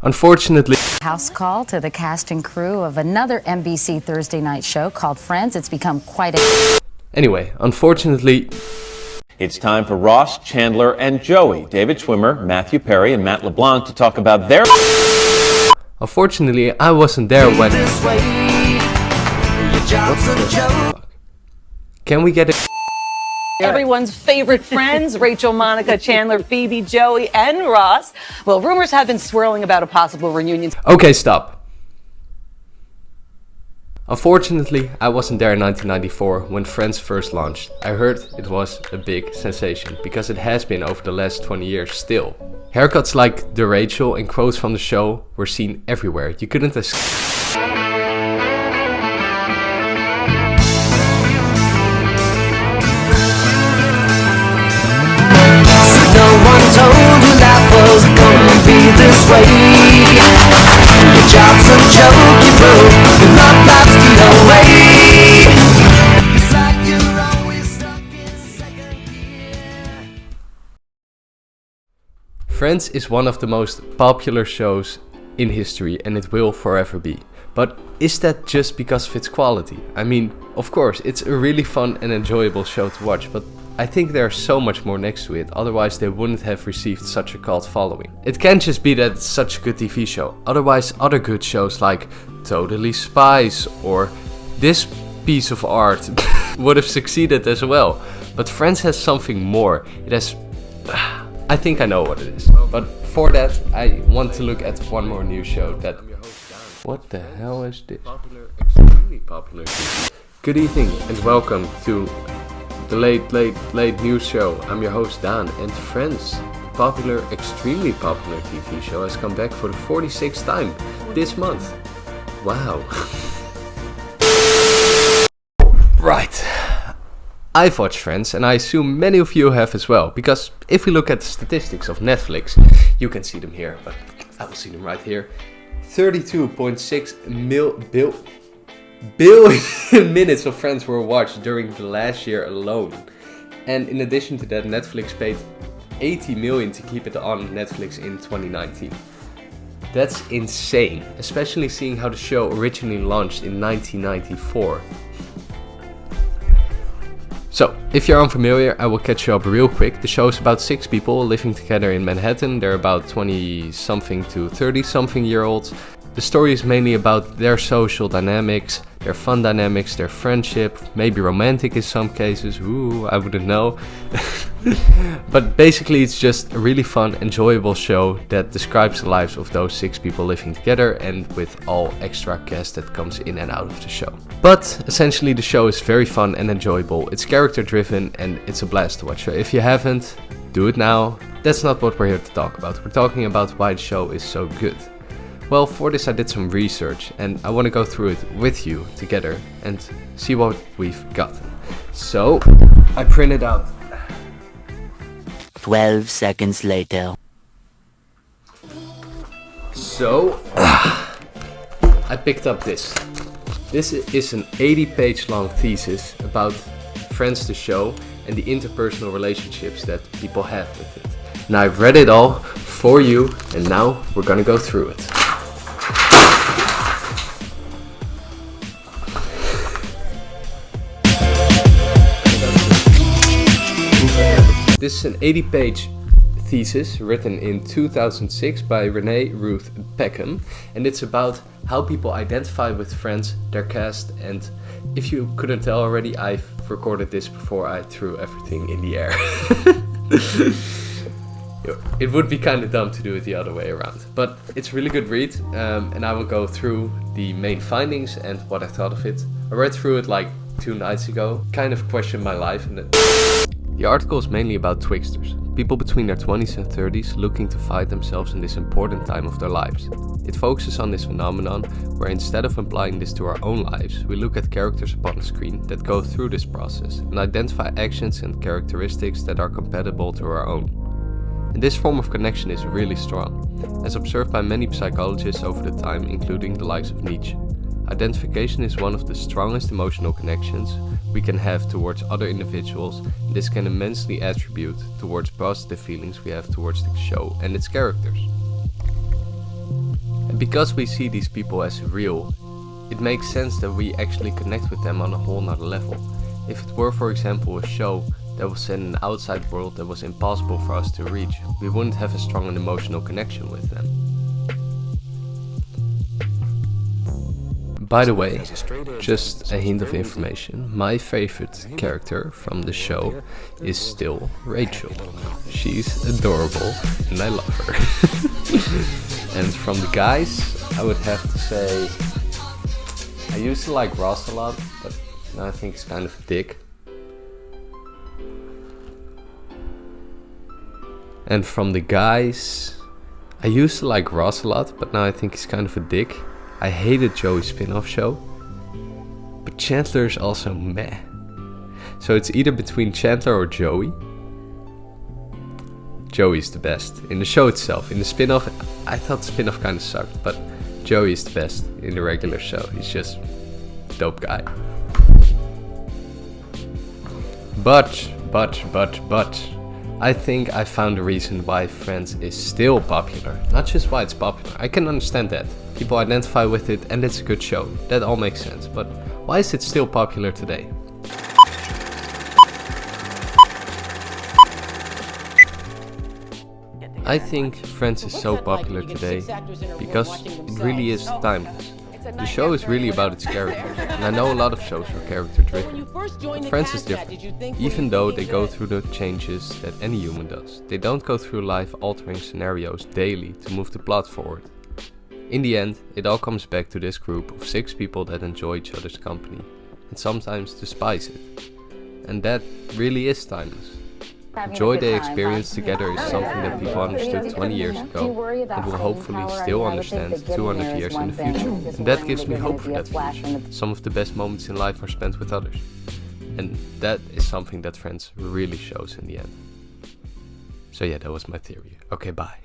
Unfortunately, House call to the cast and crew of another NBC Thursday night show called Friends. It's become quite a... Anyway, unfortunately, It's time for Ross, Chandler, and Joey, David Schwimmer, Matthew Perry, and Matt LeBlanc to talk about their... Unfortunately, I wasn't there when... Can we get it? Everyone's favorite friends, Rachel, Monica, Chandler, Phoebe, Joey, and Ross. Well, rumors have been swirling about a possible reunion. Okay, stop. Unfortunately, I wasn't there in 1994 when Friends first launched. I heard it was a big sensation, because it has been over the last 20 years still. Haircuts like the Rachel and quotes from the show were seen everywhere. You couldn't escape. No one told you life was gonna be this way. Your job's a joke, you broke. Your love life's the away. It's like you're always stuck in second gear. Friends is one of the most popular shows in history, and it will forever be. But is that just because of its quality? I mean, of course, it's a really fun and enjoyable show to watch, but I think there's so much more next to it, otherwise they wouldn't have received such a cult following. It can't just be that it's such a good TV show, otherwise other good shows like Totally Spies or this piece of art would have succeeded as well. But Friends has something more. It has... I think I know what it is. But for that, I want to look at one more new show that... What the hell is this? Extremely popular TV. Good evening and welcome to the late news show. I'm your host Dan, and Friends, the popular, extremely popular TV show, has come back for the 46th time this month. Wow. Right. I've watched Friends, and I assume many of you have as well, because if we look at the statistics of Netflix, you can see them here, but I will see them right here. 32.6 billion minutes of Friends were watched during the last year alone. And in addition to that, Netflix paid 80 million to keep it on Netflix in 2019. That's insane, especially seeing how the show originally launched in 1994. So, if you're unfamiliar, I will catch you up real quick. The show is about 6 people living together in Manhattan. They're about 20-something to 30-something year olds. The story is mainly about their social dynamics, their fun dynamics, their friendship, maybe romantic in some cases, ooh, I wouldn't know. But basically it's just a really fun, enjoyable show that describes the lives of those 6 people living together, and with all extra cast that comes in and out of the show. But essentially the show is very fun and enjoyable, it's character driven, and it's a blast to watch. So if you haven't, do it now. That's not what we're here to talk about. We're talking about why the show is so good. Well, for this I did some research, and I want to go through it with you together and see what we've gotten. So, I printed out 12 seconds later. So, I picked up this. This is an 80-page long thesis about Friends the show and the interpersonal relationships that people have with it. And I've read it all for you, and now we're gonna go through it. This is an 80-page thesis written in 2006 by Renee Ruth Peckham, and it's about how people identify with Friends, their cast, and if you couldn't tell already, I've recorded this before I threw everything in the air. It would be kind of dumb to do it the other way around, but it's a really good read, and I will go through the main findings and what I thought of it. I read through it like 2 nights ago, kind of questioned my life, and the article is mainly about Twixters, people between their 20s and 30s looking to find themselves in this important time of their lives. It focuses on this phenomenon where instead of applying this to our own lives, we look at characters upon the screen that go through this process and identify actions and characteristics that are compatible to our own. And this form of connection is really strong, as observed by many psychologists over the time, including the likes of Nietzsche. Identification is one of the strongest emotional connections we can have towards other individuals, and this can immensely attribute towards positive feelings we have towards the show and its characters. Because we see these people as real, it makes sense that we actually connect with them on a whole nother level. If it were, for example, a show that was set in an outside world that was impossible for us to reach, we wouldn't have a strong and emotional connection with them. By the way, just a hint of information, my favorite character from the show is still Rachel. She's adorable and I love her. And from the guys, I would have to say, I used to like Ross a lot, but now I think he's kind of a dick. And from the guys, I used to like Ross a lot, but now I think he's kind of a dick. I hated Joey's spin-off show, but Chandler is also meh. So it's either between Chandler or Joey. Joey's the best. In the show itself, in the spin-off, I thought the spin-off kind of sucked, but Joey is the best in the regular show. He's just a dope guy. But, I think I found a reason why Friends is still popular. Not just why it's popular, I can understand that. People identify with it and it's a good show. That all makes sense, but why is it still popular today? I think Friends is so popular today because it really is timeless. The show is really about its characters, and I know a lot of shows are character driven. But Friends is different, even though they go through the changes that any human does. They don't go through life altering scenarios daily to move the plot forward. In the end, it all comes back to this group of 6 people that enjoy each other's company, and sometimes despise it. And that really is timeless. The joy they experience together is something that people understood 20 years ago and will hopefully still understand 200 years in the future. And that gives me hope for that future. Some of the best moments in life are spent with others. And that is something that Friends really shows in the end. So yeah, that was my theory. Okay, bye.